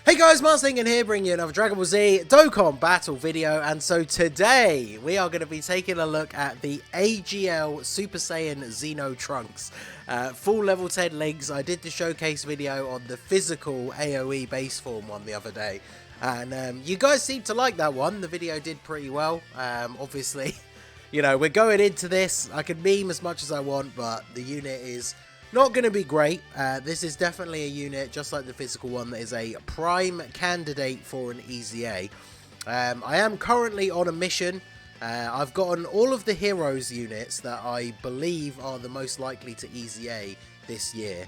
Hey guys, Marsling here bringing you another Dragon Ball Z Dokkan battle video, and so today we are going to be taking a look at the AGL Super Saiyan XENO Trunks. Full level 10 links. I did the showcase video on the physical AOE base form one the other day, and you guys seemed to like that one. The video did pretty well. Obviously, you know, we're going into this. I can meme as much as I want, but the unit is not going to be great. This is definitely a unit, just like the physical one, that is a prime candidate for an EZA. I am currently on a mission. I've gotten all of the heroes units that I believe are the most likely to EZA this year.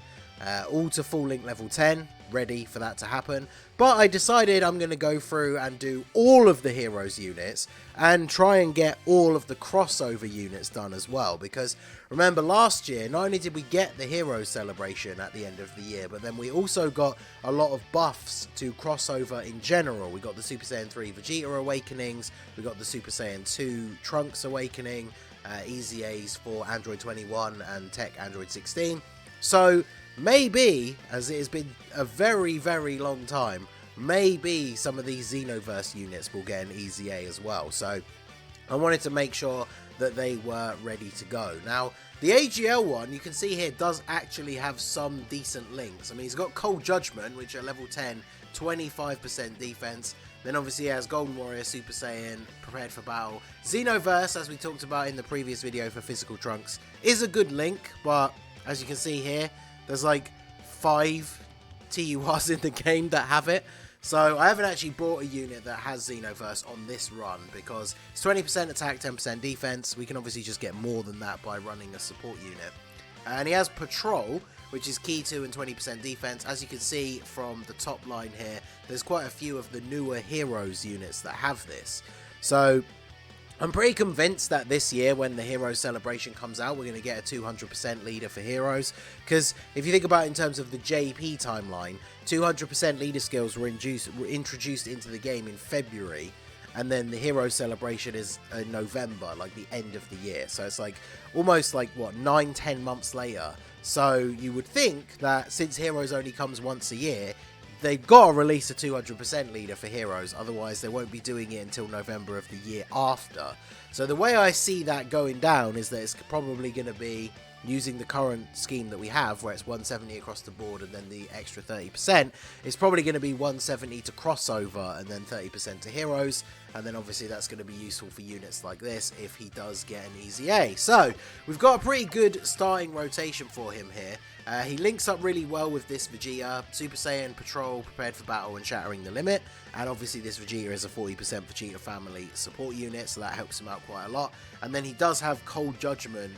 All to full link level 10, ready for that to happen. But I decided I'm going to go through and do all of the heroes units and try and get all of the crossover units done as well. Because remember, last year, not only did we get the heroes celebration at the end of the year, but then we also got a lot of buffs to crossover in general. We got the Super Saiyan 3 Vegeta Awakenings, we got the Super Saiyan 2 Trunks Awakening, EZAs for Android 21 and Tech Android 16. So maybe, as it has been a very, very long time, maybe some of these Xenoverse units will get an EZA as well. So I wanted to make sure that they were ready to go. Now, the AGL one, you can see here, does actually have some decent links. I mean, he's got Cold Judgment, which at level 10, 25% defense. Then obviously he has Golden Warrior, Super Saiyan, Prepared for Battle. Xenoverse, as we talked about in the previous video for Physical Trunks, is a good link, but as you can see here, there's like 5 TURs in the game that have it. So I haven't actually bought a unit that has Xenoverse on this run because it's 20% attack, 10% defense. We can obviously just get more than that by running a support unit. And he has Patrol, which is key to and 20% defense. As you can see from the top line here, there's quite a few of the newer heroes units that have this. So I'm pretty convinced that this year, when the Hero Celebration comes out, we're going to get a 200% leader for Heroes. Because if you think about it in terms of the JP timeline, 200% leader skills were introduced into the game in February. And then the Hero Celebration is in November, like the end of the year. So it's like almost like, what, 9-10 months later. So you would think that since Heroes only comes once a year, they've got to release a 200% leader for Heroes, otherwise they won't be doing it until November of the year after. So the way I see that going down is that it's probably going to be using the current scheme that we have, where it's 170 across the board and then the extra 30%. It's probably going to be 170 to crossover and then 30% to Heroes, and then obviously that's going to be useful for units like this if he does get an EZA. So we've got a pretty good starting rotation for him here. He links up really well with this Vegeta, Super Saiyan, Patrol, Prepared for Battle, and Shattering the Limit. And obviously this Vegeta is a 40% Vegeta family support unit, so that helps him out quite a lot. And then he does have Cold Judgment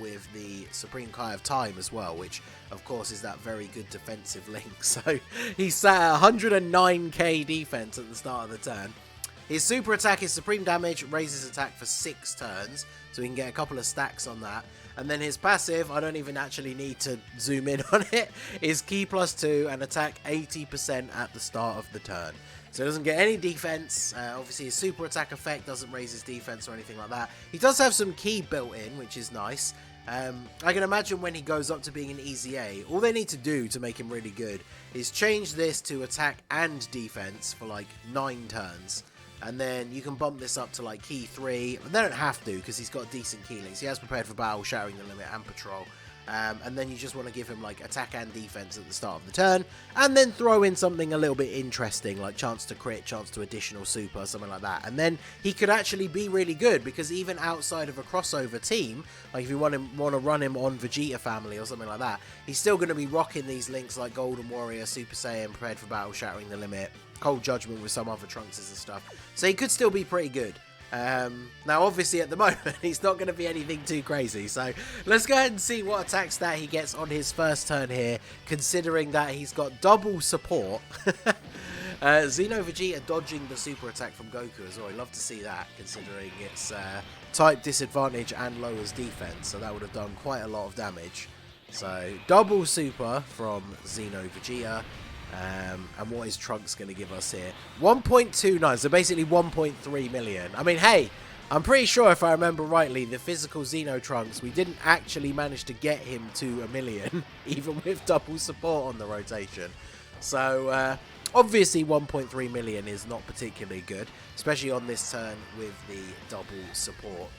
with the Supreme Kai of Time as well, which of course is that very good defensive link. So he's sat at 109k defense at the start of the turn. His super attack is supreme damage, raises attack for 6 turns, so we can get a couple of stacks on that. And then his passive, I don't even actually need to zoom in on it, is Ki +2 and attack 80% at the start of the turn. So he doesn't get any defense. Obviously his super attack effect doesn't raise his defense or anything like that. He does have some Ki built in, which is nice. I can imagine when he goes up to being an EZA, all they need to do to make him really good is change this to attack and defense for like 9 turns. And then you can bump this up to like Ki 3. But they don't have to because he's got decent key links. He has Prepared for Battle, Shattering the Limit, and Patrol. And then you just want to give him like attack and defense at the start of the turn. And then throw in something a little bit interesting, like chance to crit, chance to additional super, something like that. And then he could actually be really good, because even outside of a crossover team, like if you want to run him on Vegeta family or something like that, he's still going to be rocking these links like Golden Warrior, Super Saiyan, Prepared for Battle, Shattering the Limit, Cold Judgment with some other Trunkses and stuff. So he could still be pretty good. Now obviously at the moment he's not going to be anything too crazy, so let's go ahead and see what attack stat he gets on his first turn here, considering that he's got double support. Xeno Vegeta dodging the super attack from Goku as well. I'd love to see that, considering it's type disadvantage and lowers defense, so that would have done quite a lot of damage. So double super from Xeno Vegeta. And what is Trunks going to give us here? 1.29, so basically 1.3 million. I mean, hey, I'm pretty sure if I remember rightly, the physical Xeno Trunks, we didn't actually manage to get him to 1 million, even with double support on the rotation. So Obviously 1.3 million is not particularly good, especially on this turn with the double support.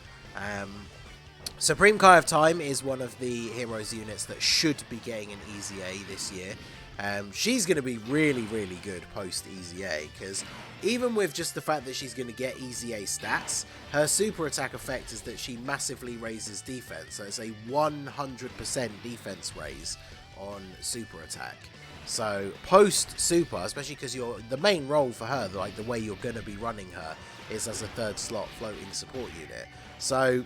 Supreme Kai of Time is one of the heroes units that should be getting an Easy A this year. She's going to be really, really good post Easy A, because even with just the fact that she's going to get Easy A stats, her super attack effect is that she massively raises defense. So it's a 100% defense raise on super attack. So post super, especially because the main role for her, like the way you're going to be running her, is as a third slot floating support unit. So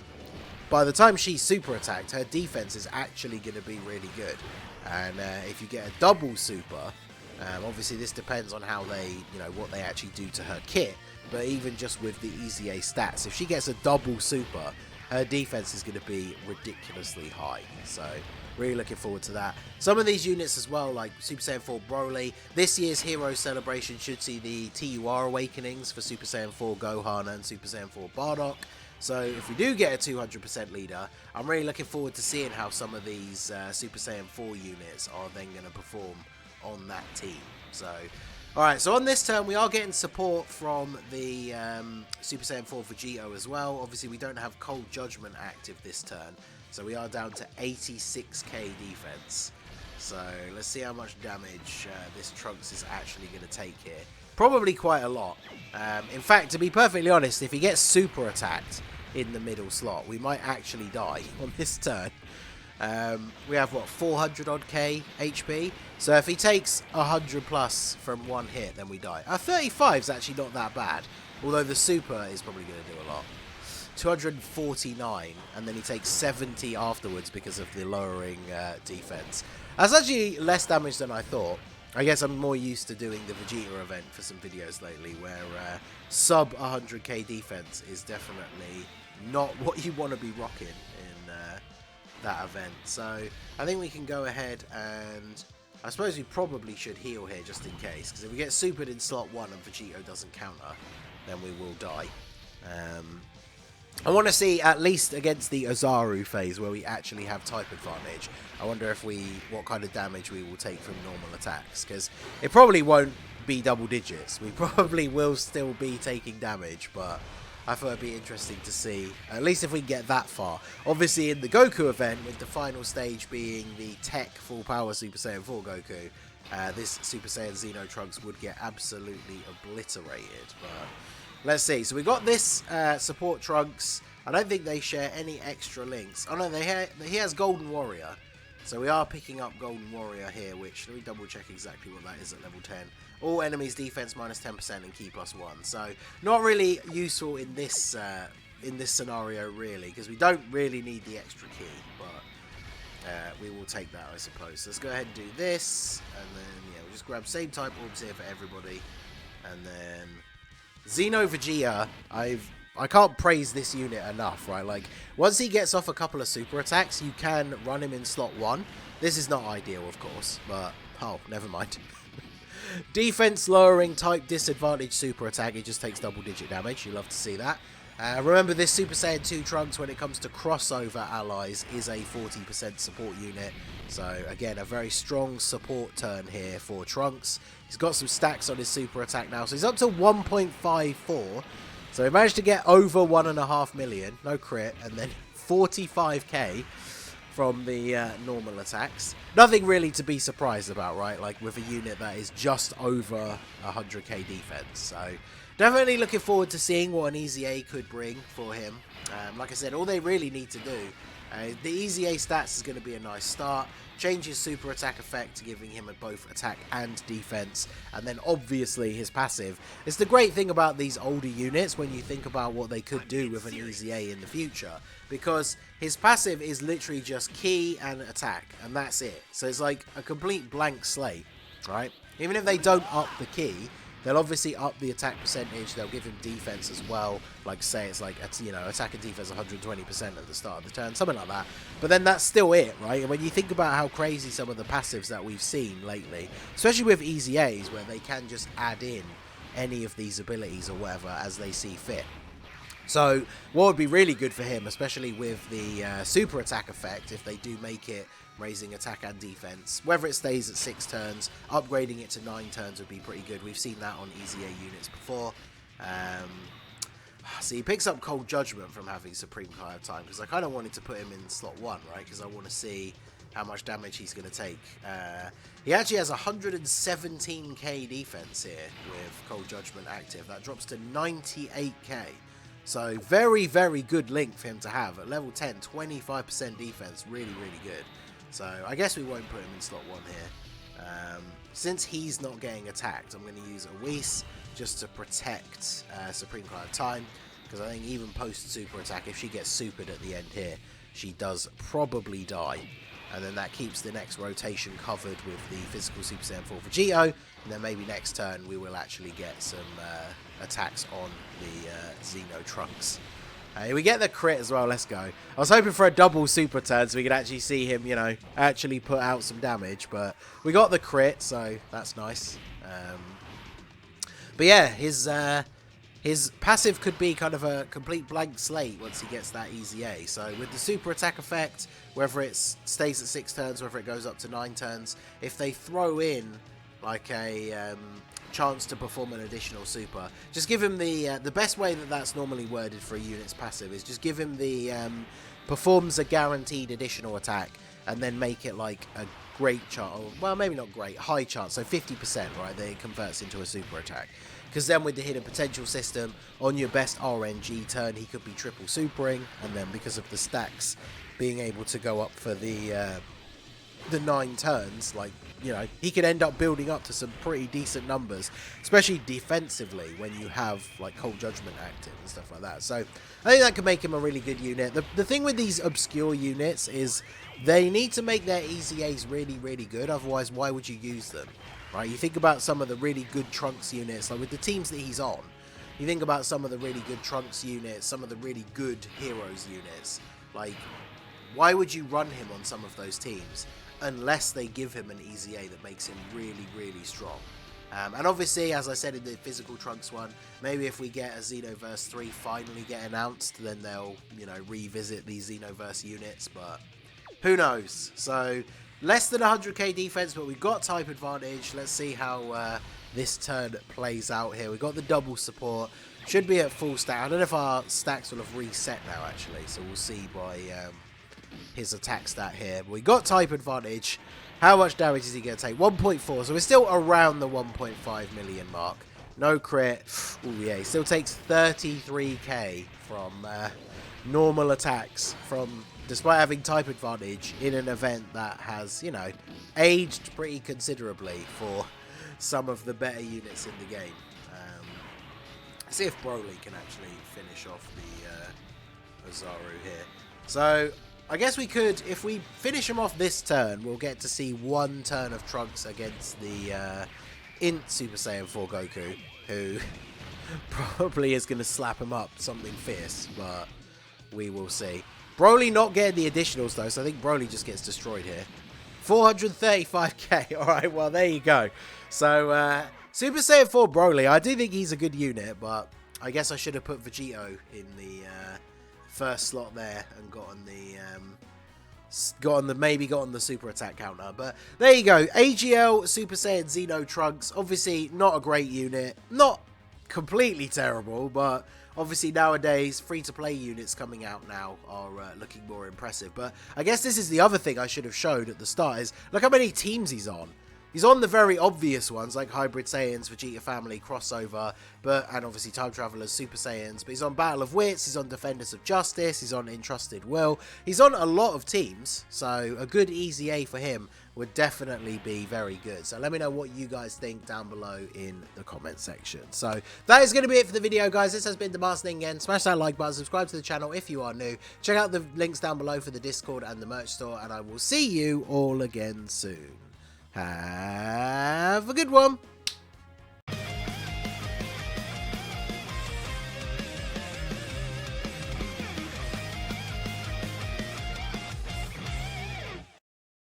by the time she's super attacked, her defense is actually going to be really good. And if you get a double super, obviously this depends on how they, what they actually do to her kit. But even just with the Easy A stats, if she gets a double super, her defense is going to be ridiculously high. So really looking forward to that. Some of these units as well, like Super Saiyan 4 Broly. This year's Hero Celebration should see the TUR Awakenings for Super Saiyan 4 Gohan and Super Saiyan 4 Bardock. So if we do get a 200% leader, I'm really looking forward to seeing how some of these Super Saiyan 4 units are then going to perform on that team. So, alright, so on this turn we are getting support from the Super Saiyan 4 Vegito as well. Obviously we don't have Cold Judgment active this turn, so we are down to 86k defense. So let's see how much damage this Trunks is actually going to take here. Probably quite a lot. In fact, to be perfectly honest, if he gets super attacked in the middle slot, we might actually die on this turn. We have, what, 400 odd K HP? So if he takes 100 plus from one hit, then we die. 35 is actually not that bad, although the super is probably going to do a lot. 249, and then he takes 70 afterwards because of the lowering defense. That's actually less damage than I thought. I guess I'm more used to doing the Vegeta event for some videos lately, where sub 100k defense is definitely not what you want to be rocking in that event. So I think we can go ahead, and I suppose we probably should heal here just in case, because if we get supered in slot 1 and Vegito doesn't counter, then we will die. I want to see, at least against the Ozaru phase, where we actually have type advantage, I wonder if what kind of damage we will take from normal attacks, because it probably won't be double digits. We probably will still be taking damage, but I thought it'd be interesting to see, at least if we get that far. Obviously in the Goku event, with the final stage being the Tech Full Power Super Saiyan 4 Goku, this Super Saiyan Xeno Trunks would get absolutely obliterated, but let's see. So we got this support Trunks. I don't think they share any extra links. Oh no, he has Golden Warrior. So we are picking up Golden Warrior here, which, let me double check exactly what that is at level 10. All enemies defense minus 10% and key plus 1. So not really useful in this scenario really, because we don't really need the extra key, but we will take that, I suppose. So let's go ahead and do this, and then yeah, we'll just grab same type orbs here for everybody, and then Xeno Vegeta, I can't praise this unit enough, right? Like, once he gets off a couple of super attacks, you can run him in slot 1. This is not ideal, of course, but, oh, never mind. Defense lowering type disadvantage super attack, he just takes double digit damage. You love to see that. Remember, this Super Saiyan 2 Trunks, when it comes to crossover allies, is a 40% support unit. So, again, a very strong support turn here for Trunks. He's got some stacks on his super attack now, so he's up to 1.54. So he managed to get over 1.5 million, no crit, and then 45k from the normal attacks. Nothing really to be surprised about, right? Like, with a unit that is just over 100k defense. So definitely looking forward to seeing what an Easy A could bring for him. Like I said, all they really need to do, the Easy A stats is going to be a nice start. Change his super attack effect, giving him both attack and defense, and then obviously his passive. It's the great thing about these older units when you think about what they could do with an Easy A in the future, because his passive is literally just key and attack, and that's it. So it's like a complete blank slate, right? Even if they don't up the key, they'll obviously up the attack percentage. They'll give him defense as well. Like, say it's like, attack and defense 120% at the start of the turn, something like that. But then that's still it, right? And when you think about how crazy some of the passives that we've seen lately, especially with Easy A's, where they can just add in any of these abilities or whatever as they see fit. So what would be really good for him, especially with the super attack effect, if they do make it raising attack and defense. Whether it stays at 6 turns, upgrading it to 9 turns would be pretty good. We've seen that on easy A units before. So he picks up Cold Judgment from having Supreme Kai of Time, because I kind of wanted to put him in slot 1, right? Because I want to see how much damage he's going to take. He actually has 117k defense here with Cold Judgment active. That drops to 98k. So very, very good link for him to have. At level 10, 25% defense. Really, really good. So I guess we won't put him in slot 1 here. Since he's not getting attacked, I'm going to use a Whis just to protect Supreme Kai of Time. Because I think even post super attack, if she gets supered at the end here, she does probably die. And then that keeps the next rotation covered with the physical Super Saiyan 4 Vegito. And then maybe next turn we will actually get some attacks on the Xeno Trunks. We get the crit as well, let's go. I was hoping for a double super turn so we could actually see him, you know, actually put out some damage. But we got the crit, so that's nice. But yeah, his passive could be kind of a complete blank slate once he gets that easy A. So with the super attack effect, whether it stays at 6 turns, whether it goes up to 9 turns, if they throw in like a chance to perform an additional super, just give him the best way that that's normally worded for a unit's passive is just give him the performs a guaranteed additional attack and then make it like a great chance, well maybe not great, high chance, so 50%, right, that it converts into a super attack. Because then with the hidden potential system, on your best RNG turn, he could be triple supering, and then because of the stacks being able to go up for the 9 turns, like, you know, he could end up building up to some pretty decent numbers, especially defensively when you have like Cold Judgment active and stuff like that. So I think that could make him a really good unit. The thing with these obscure units is they need to make their easy A's really, really good. Otherwise, why would you use them? Right, you think about some of the really good Trunks units, like with the teams that he's on. You think about some of the really good Trunks units, some of the really good Heroes units. Like, why would you run him on some of those teams unless they give him an easy A that makes him really, really strong? And obviously, as I said in the physical Trunks one, maybe if we get a Xenoverse 3 finally get announced, then they'll, you know, revisit these Xenoverse units, but who knows? So less than 100k defense, but we've got type advantage. Let's see how this turn plays out here. We've got the double support. Should be at full stack. I don't know if our stacks will have reset now, actually. So we'll see by his attack stat here. But we got type advantage. How much damage is he going to take? 1.4. So we're still around the 1.5 million mark. No crit. Oh, yeah. He still takes 33k from normal attacks from... despite having type advantage in an event that has, you know, aged pretty considerably for some of the better units in the game. See if Broly can actually finish off the Ozaru here. So I guess we could, if we finish him off this turn, we'll get to see 1 turn of Trunks against the Int Super Saiyan 4 Goku, who probably is going to slap him up something fierce, but we will see. Broly not getting the additionals though, so I think Broly just gets destroyed here. 435k. Alright, well there you go. So Super Saiyan 4 Broly, I do think he's a good unit, but I guess I should have put Vegito in the first slot there and maybe got on the super attack counter. But there you go. AGL Super Saiyan Xeno Trunks. Obviously not a great unit. Not completely terrible, but obviously nowadays free-to-play units coming out now are looking more impressive. But I guess this is the other thing I should have showed at the start is look how many teams he's on. He's on the very obvious ones like Hybrid Saiyans, Vegeta Family, Crossover, and obviously Time Travelers, Super Saiyans. But he's on Battle of Wits, he's on Defenders of Justice, he's on Entrusted Will. He's on a lot of teams, so a good easy A for him would definitely be very good. So let me know what you guys think down below in the comment section. So that is going to be it for the video, guys. This has been the Master again. Smash that like button, subscribe to the channel if you are new. Check out the links down below for the Discord and the merch store, and I will see you all again soon. Have a good one.